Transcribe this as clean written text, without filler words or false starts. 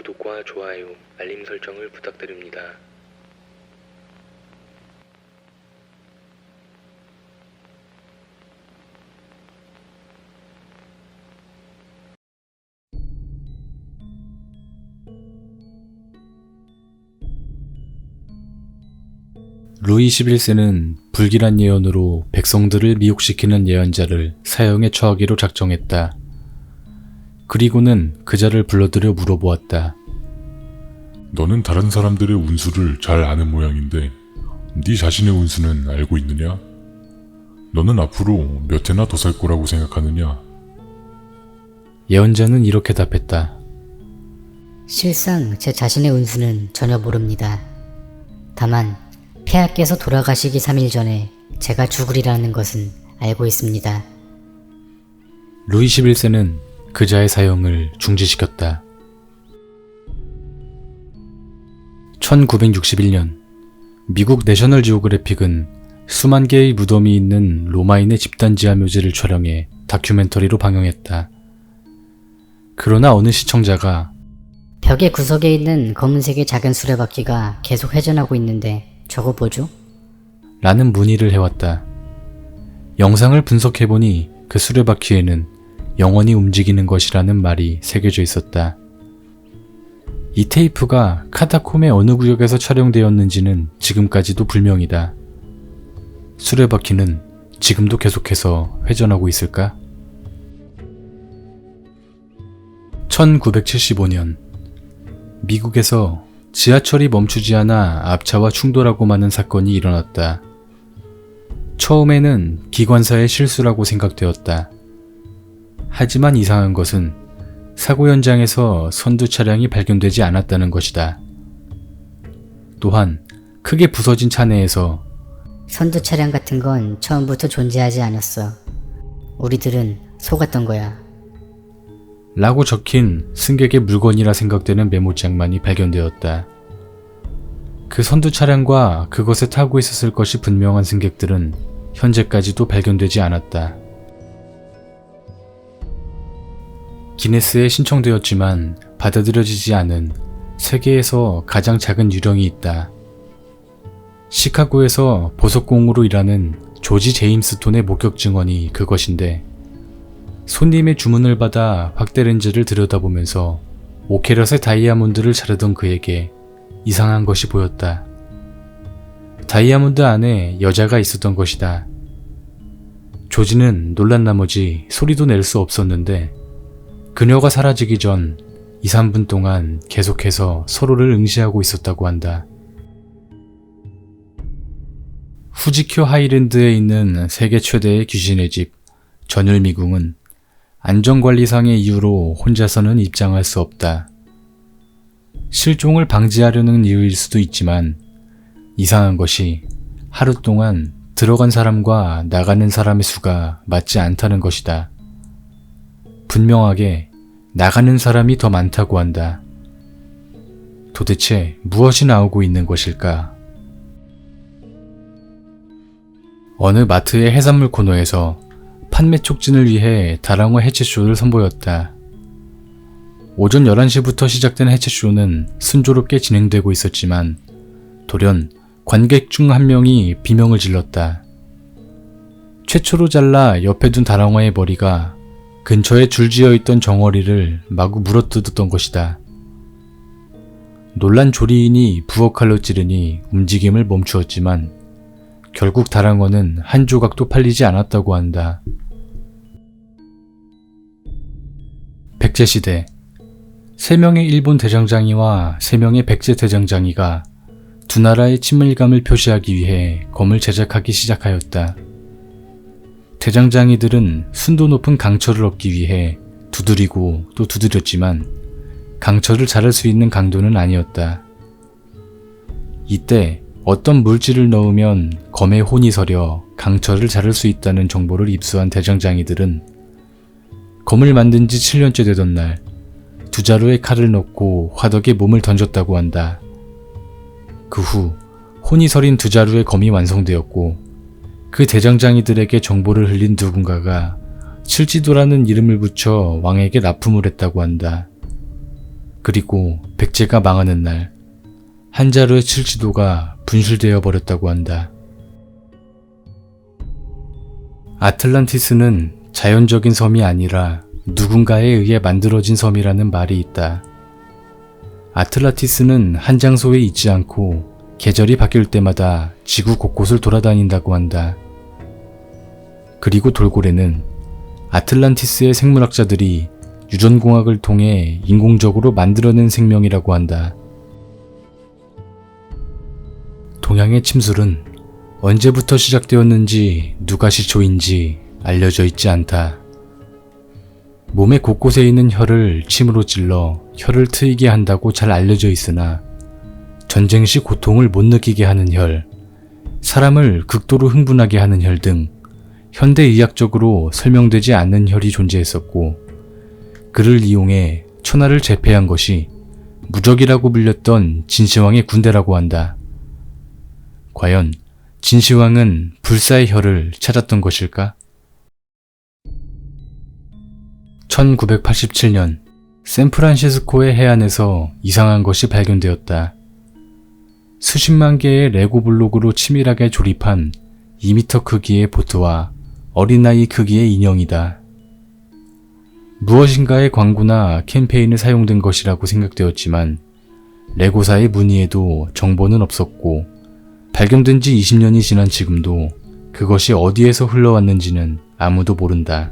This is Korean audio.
구독과 좋아요, 알림 설정을 부탁드립니다. 루이 11세는 불길한 예언으로 백성들을 미혹시키는 예언자를 사형에 처하기로 작정했다. 그리고는 그자를 불러들여 물어보았다. 너는 다른 사람들의 운수를 잘 아는 모양인데 네 자신의 운수는 알고 있느냐? 너는 앞으로 몇 해나 더 살 거라고 생각하느냐? 예언자는 이렇게 답했다. 실상 제 자신의 운수는 전혀 모릅니다. 다만 폐하께서 돌아가시기 3일 전에 제가 죽으리라는 것은 알고 있습니다. 루이 11세는 그자의 사형을 중지시켰다. 1961년 미국 내셔널 지오그래픽은 수만 개의 무덤이 있는 로마인의 집단지하 묘지를 촬영해 다큐멘터리로 방영했다. 그러나 어느 시청자가 벽의 구석에 있는 검은색의 작은 수레바퀴가 계속 회전하고 있는데 저거 뭐죠? 라는 문의를 해왔다. 영상을 분석해보니 그 수레바퀴에는 영원히 움직이는 것이라는 말이 새겨져 있었다. 이 테이프가 카타콤의 어느 구역에서 촬영되었는지는 지금까지도 불명이다. 수레바퀴는 지금도 계속해서 회전하고 있을까? 1975년 미국에서 지하철이 멈추지 않아 앞차와 충돌하고 마는 사건이 일어났다. 처음에는 기관사의 실수라고 생각되었다. 하지만 이상한 것은 사고 현장에서 선두 차량이 발견되지 않았다는 것이다. 또한 크게 부서진 차 내에서 선두 차량 같은 건 처음부터 존재하지 않았어. 우리들은 속았던 거야. 라고 적힌 승객의 물건이라 생각되는 메모장만이 발견되었다. 그 선두 차량과 그것에 타고 있었을 것이 분명한 승객들은 현재까지도 발견되지 않았다. 기네스에 신청되었지만 받아들여지지 않은 세계에서 가장 작은 유령이 있다. 시카고에서 보석공으로 일하는 조지 제임스 톤의 목격 증언이 그것인데, 손님의 주문을 받아 확대 렌즈를 들여다보면서 5캐럿의 다이아몬드를 자르던 그에게 이상한 것이 보였다. 다이아몬드 안에 여자가 있었던 것이다. 조지는 놀란 나머지 소리도 낼 수 없었는데 그녀가 사라지기 전 2, 3분 동안 계속해서 서로를 응시하고 있었다고 한다. 후지큐 하이랜드에 있는 세계 최대의 귀신의 집 전율미궁은 안전관리상의 이유로 혼자서는 입장할 수 없다. 실종을 방지하려는 이유일 수도 있지만 이상한 것이 하루 동안 들어간 사람과 나가는 사람의 수가 맞지 않다는 것이다. 분명하게 나가는 사람이 더 많다고 한다. 도대체 무엇이 나오고 있는 것일까? 어느 마트의 해산물 코너에서 판매 촉진을 위해 다랑어 해체쇼를 선보였다. 오전 11시부터 시작된 해체쇼는 순조롭게 진행되고 있었지만 돌연 관객 중 한 명이 비명을 질렀다. 최초로 잘라 옆에 둔 다랑어의 머리가 근처에 줄지어 있던 정어리를 마구 물어뜯었던 것이다. 놀란 조리인이 부엌칼로 찌르니 움직임을 멈추었지만 결국 다랑어는 한 조각도 팔리지 않았다고 한다. 백제시대 3명의 일본 대장장이와 3명의 백제 대장장이가 두 나라의 친밀감을 표시하기 위해 검을 제작하기 시작하였다. 대장장이들은 순도 높은 강철을 얻기 위해 두드리고 또 두드렸지만 강철을 자를 수 있는 강도는 아니었다. 이때 어떤 물질을 넣으면 검에 혼이 서려 강철을 자를 수 있다는 정보를 입수한 대장장이들은 검을 만든 지 7년째 되던 날 두 자루에 칼을 넣고 화덕에 몸을 던졌다고 한다. 그 후 혼이 서린 두 자루의 검이 완성되었고 그 대장장이들에게 정보를 흘린 누군가가 칠지도라는 이름을 붙여 왕에게 납품을 했다고 한다. 그리고 백제가 망하는 날 한자르의 칠지도가 분실되어 버렸다고 한다. 아틀란티스는 자연적인 섬이 아니라 누군가에 의해 만들어진 섬이라는 말이 있다. 아틀란티스는 한 장소에 있지 않고 계절이 바뀔 때마다 지구 곳곳을 돌아다닌다고 한다. 그리고 돌고래는 아틀란티스의 생물학자들이 유전공학을 통해 인공적으로 만들어낸 생명이라고 한다. 동양의 침술은 언제부터 시작되었는지 누가 시초인지 알려져 있지 않다. 몸의 곳곳에 있는 혀를 침으로 찔러 혀를 트이게 한다고 잘 알려져 있으나 전쟁 시 고통을 못 느끼게 하는 혈, 사람을 극도로 흥분하게 하는 혈 등 현대의학적으로 설명되지 않는 혈이 존재했었고 그를 이용해 천하를 제패한 것이 무적이라고 불렸던 진시황의 군대라고 한다. 과연 진시황은 불사의 혈을 찾았던 것일까? 1987년 샌프란시스코의 해안에서 이상한 것이 발견되었다. 수십만 개의 레고 블록으로 치밀하게 조립한 2m 크기의 보트와 어린아이 크기의 인형이다. 무엇인가의 광고나 캠페인에 사용된 것이라고 생각되었지만 레고사의 문의에도 정보는 없었고 발견된 지 20년이 지난 지금도 그것이 어디에서 흘러왔는지는 아무도 모른다.